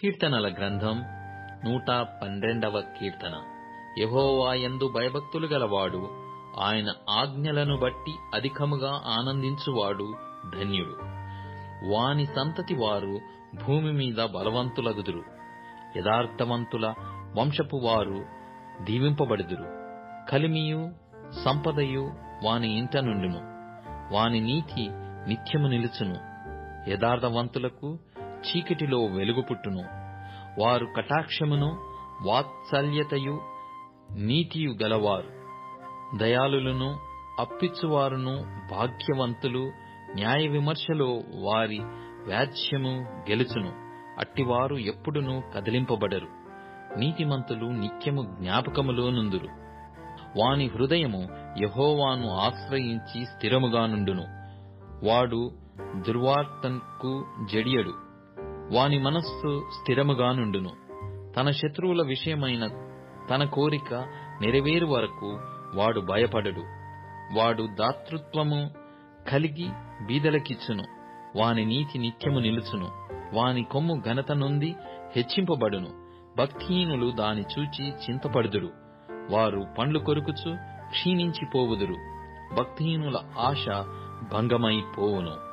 కీర్తనల గ్రంథం 112వ కీర్తన. యెహోవా యందు భయభక్తులు గలవాడు, ఆయన ఆజ్ఞలను బట్టి అధికముగా ఆనందించువాడు ధన్యుడు. వాని సంతతి వారు భూమి మీద బలవంతులగుదురు. యథార్థవంతుల వంశపు వారు దీవింపబడుదురు. కలిమియు సంపదయు వాని ఇంట నుండును. వాని నీతి నిత్యము నిలుచును. యథార్థవంతులకు చీకటిలో వెలుగు పుట్టును. వారు కటాక్షమును వాత్సల్యతయు నీతియు గలవారు. దయాళులను అప్పిచ్చువారును భాగ్యవంతులు. న్యాయ విమర్శలో వారి వ్యాజ్యము గెలుచును. అట్టివారు ఎప్పుడునూ కదిలింపబడరు. నీతిమంతులు నిత్యము జ్ఞాపకములో నుందురు. వాని హృదయము యెహోవాను ఆశ్రయించి స్థిరముగా నుండును. వాడు దుర్వార్తకు జడియడు. వాని మనస్సు స్థిరముగా నుండును. తన శత్రువుల విషయమైన తన కోరిక నెరవేరు వరకు వాడు భయపడడు. వాడు దాతృత్వము కలిగి బీదలకిచ్చును. వాని నీతి నిత్యము నిలుచును. వాని కొమ్ము ఘనత నొంది హెచ్చింపబడును. భక్తిహీనులు దాని చూచి చింతపడుదురు. వారు పండ్లు కొరుకుచు క్షీణించిపోవుదురు. భక్తిహీనుల ఆశ భంగమైపోవును.